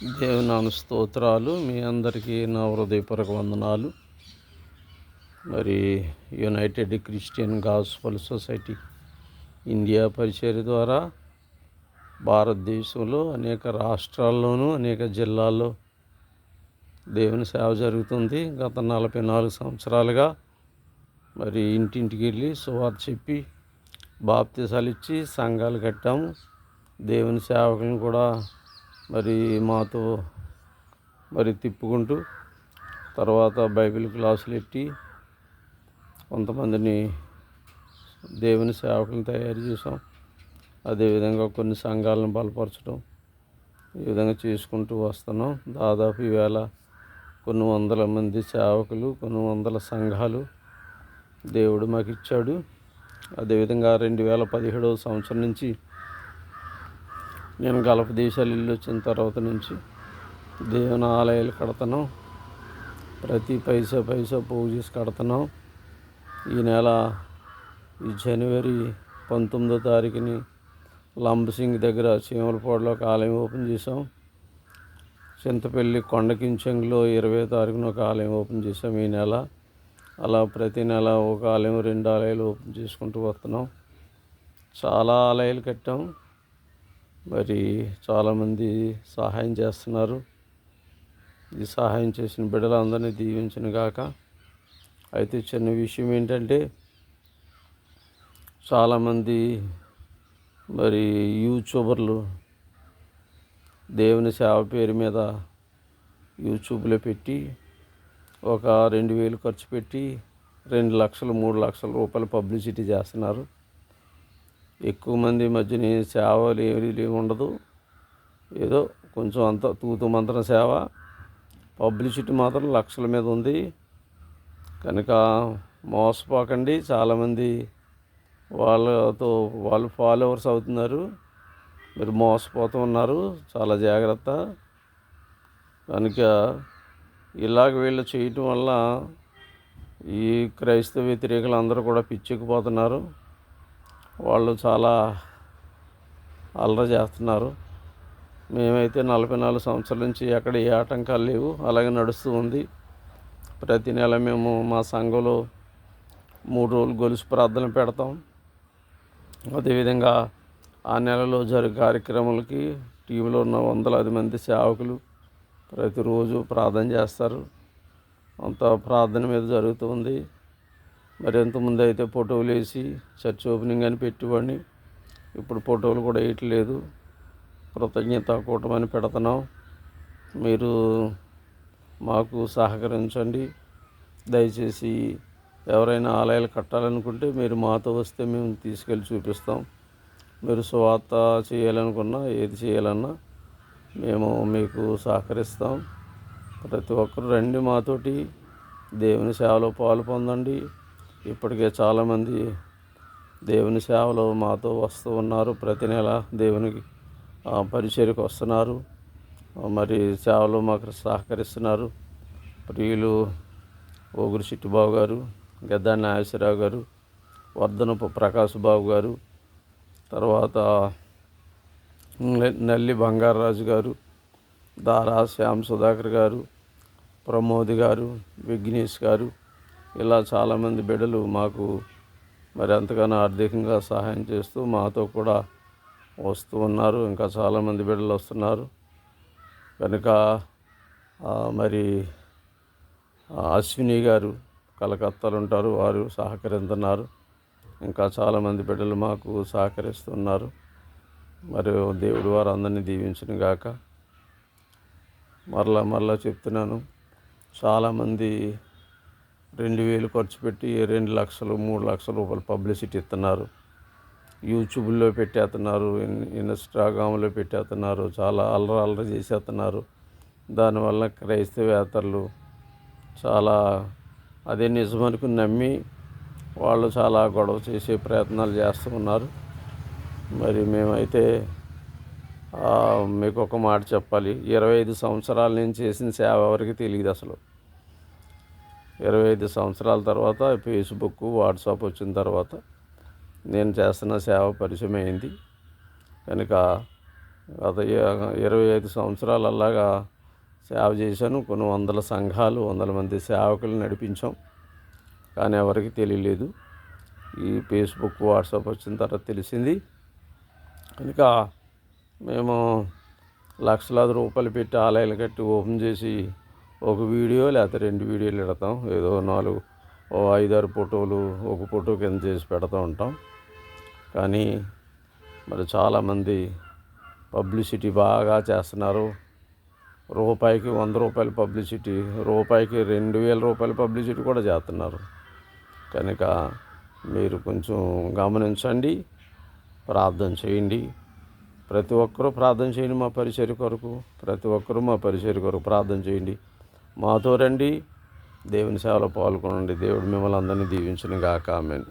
దేవునాను స్తోత్రాలు. మీ అందరికీ నా హృదయపూర్వక వందనాలు. మరి United Christian gospel society India పరిచర్య ద్వారా భారతదేశంలో అనేక రాష్ట్రాల్లోనూ అనేక జిల్లాల్లో దేవుని సేవ జరుగుతుంది. గత 44 సంవత్సరాలుగా మరి ఇంటింటికి వెళ్ళి సువార్త చెప్పి బాప్తిసాలు ఇచ్చి సంఘాలు కట్టాము. దేవుని సేవకులను కూడా మరి మాతో మరి తిప్పుకుంటూ తర్వాత బైబిల్ క్లాసులు ఎట్టి కొంతమందిని దేవుని సేవకులను తయారు చేసాం. అదేవిధంగా కొన్ని సంఘాలను బలపరచడం ఈ విధంగా చేసుకుంటూ వస్తున్నాం. దాదాపు ఈవేళ కొన్ని వందల మంది సేవకులు, కొన్ని వందల సంఘాలు దేవుడు మాకు ఇచ్చాడు. అదేవిధంగా 2017వ సంవత్సరం నుంచి నేను గల్ఫ్ దేశాలు ఇల్లు వచ్చిన తర్వాత నుంచి దేవుని ఆలయాలు కడుతున్నాం. ప్రతి పైసా పోగు చేసి కడుతున్నాం. ఈ నెల జనవరి 19వ తారీఖుని లంబసింగ్ దగ్గర చీమలపాడులో ఒక ఆలయం ఓపెన్ చేసాం. చింతపల్లి కొండకించెంగులో 20వ తారీఖున ఒక ఆలయం ఓపెన్ చేసాం ఈ నెల. అలా ప్రతి నెల ఒక ఆలయం, 2 ఆలయాలు ఓపెన్ చేసుకుంటూ వస్తున్నాం. చాలా ఆలయాలు కట్టాం. మరి చాలామంది సహాయం చేస్తున్నారు. ఈ సహాయం చేసిన బిడ్డలందరినీ దీవించిన గాక. అయితే చిన్న విషయం ఏంటంటే చాలామంది మరి యూట్యూబర్లు దేవుని సేవ పేరు మీద యూట్యూబ్లో పెట్టి ఒక 2,000 ఖర్చు పెట్టి 2 లక్షలు 3 లక్షల రూపాయలు పబ్లిసిటీ చేస్తున్నారు. ఎక్కువ మంది మధ్యని సేవలు ఏమీ ఉండదు. ఏదో కొంచెం అంత తూతు మంత్రం సేవ, పబ్లిసిటీ మాత్రం లక్షల మీద ఉంది. కనుక మోసపోకండి. చాలామంది వాళ్ళు ఫాలోవర్స్ అవుతున్నారు, మీరు మోసపోతూ ఉన్నారు. చాలా జాగ్రత్త. కనుక ఇలాగ వీళ్ళు చేయటం వల్ల ఈ క్రైస్తవ వ్యతిరేకులు అందరూ కూడా పిచ్చెక్కిపోతున్నారు. వాళ్ళు చాలా అల్లరి చేస్తున్నారు. మేమైతే 44 సంవత్సరాల నుంచి ఎక్కడ ఏ ఆటంకాలు లేవు, అలాగే నడుస్తూ ఉంది. ప్రతి నెల మేము మా సంఘంలో 3 రోజులు గొలుసు ప్రార్థన పెడతాం. అదేవిధంగా ఆ నెలలో జరిగే కార్యక్రమాలకి టీంలో ఉన్న వందలాది మంది సేవకులు ప్రతిరోజు ప్రార్థన చేస్తారు. అంత ప్రార్థన మీద జరుగుతుంది. మరి ఎంతమంది అయితే ఫోటోలు వేసి చర్చ్ ఓపెనింగ్ అని పెట్టేవాడిని, ఇప్పుడు ఫోటోలు కూడా వేయట్లేదు. కృతజ్ఞత కూటమని పెడుతున్నాం. మీరు మాకు సహకరించండి. దయచేసి ఎవరైనా ఆలయాలు కట్టాలనుకుంటే మీరు మాతో వస్తే మేము తీసుకెళ్ళి చూపిస్తాం. మీరు సువార్త చేయాలనుకున్నా, ఏది చేయాలన్నా మేము మీకు సహకరిస్తాం. ప్రతి ఒక్కరు రండి, మాతోటి దేవుని సేవలో పాలు పొందండి. ఇప్పటికే చాలామంది దేవుని సేవలో మాతో వస్తూ ఉన్నారు. ప్రతి నెల దేవునికి పరిచర్యకు వస్తున్నారు. మరి సేవలో మాకు సహకరిస్తున్నారు. ప్రియులు ఓగురు చిట్టుబాబు గారు, గద్దాని నాగేశ్వరరావు గారు, వర్ధనపు ప్రకాశ్ బాబు గారు, తర్వాత నల్లి బంగారరాజు గారు, దారా శ్యామ్ సుధాకర్ గారు, ప్రమోద్ గారు, విఘ్నేష్ గారు, ఇలా చాలామంది బిడ్డలు మాకు మరి ఎంతగానో ఆర్థికంగా సహాయం చేస్తూ మాతో కూడా వస్తూ ఉన్నారు. ఇంకా చాలామంది బిడ్డలు వస్తున్నారు. కనుక మరి అశ్విని గారు కలకత్తాలో ఉంటారు, వారు సహకరిస్తున్నారు. ఇంకా చాలామంది బిడ్డలు మాకు సహకరిస్తున్నారు. మరి దేవుడు వారు అందరినీ దీవించును గాక. మరలా చెప్తున్నాను, చాలామంది 2,000 ఖర్చు పెట్టి 2 లక్షలు 3 లక్షల రూపాయలు పబ్లిసిటీ ఇస్తున్నారు. యూట్యూబ్లో పెట్టేస్తున్నారు, ఇన్స్టాగ్రామ్లో పెట్టేస్తున్నారు. చాలా అల్లరి చేసేస్తున్నారు. దానివల్ల క్రైస్తవేతరులు చాలా అదే నిజమనుకుని నమ్మి వాళ్ళు చాలా గొడవ చేసే ప్రయత్నాలు చేస్తూ ఉన్నారు. మరి మేమైతే మీకు ఒక మాట చెప్పాలి. 25 సంవత్సరాల నుంచి చేసిన సేవ ఎవరికి తెలియదు అసలు. 25 సంవత్సరాల తర్వాత ఫేస్బుక్, వాట్సాప్ వచ్చిన తర్వాత నేను చేస్తున్న సేవ పరిచయం అయింది. కనుక గత 25 సంవత్సరాలు అలాగా సేవ చేశాను. కొన్ని వందల సంఘాలు, వందల మంది సేవకులు నడిపించాం. కానీ ఎవరికి తెలియలేదు. ఈ ఫేస్బుక్, వాట్సాప్ వచ్చిన తర్వాత తెలిసింది. కనుక మేము లక్షలాది రూపాయలు పెట్టి ఆలయాలు కట్టి ఓపెన్ చేసి ఒక వీడియో లేకపోతే 2 వీడియోలు పెడతాం. ఏదో 5-6 ఫోటోలు ఒక ఫోటో కింద చేసి పెడుతూ ఉంటాం. కానీ మరి చాలామంది పబ్లిసిటీ బాగా చేస్తున్నారు. రూపాయికి 100 రూపాయల పబ్లిసిటీ, రూపాయికి 2000 రూపాయల పబ్లిసిటీ కూడా చేస్తున్నారు. కనుక మీరు కొంచెం గమనించండి, ప్రార్థన చేయండి. ప్రతి ఒక్కరూ ప్రార్థన చేయండి. మా పరిచర్య కొరకు ప్రతి ఒక్కరూ మా పరిచర్య కొరకు ప్రార్థన చేయండి. మాతో రండి, దేవుని సేవలో పాల్గొనండి. దేవుడు మిమ్మల్ని అందరినీ దీవించును గాక. ఆమేన్.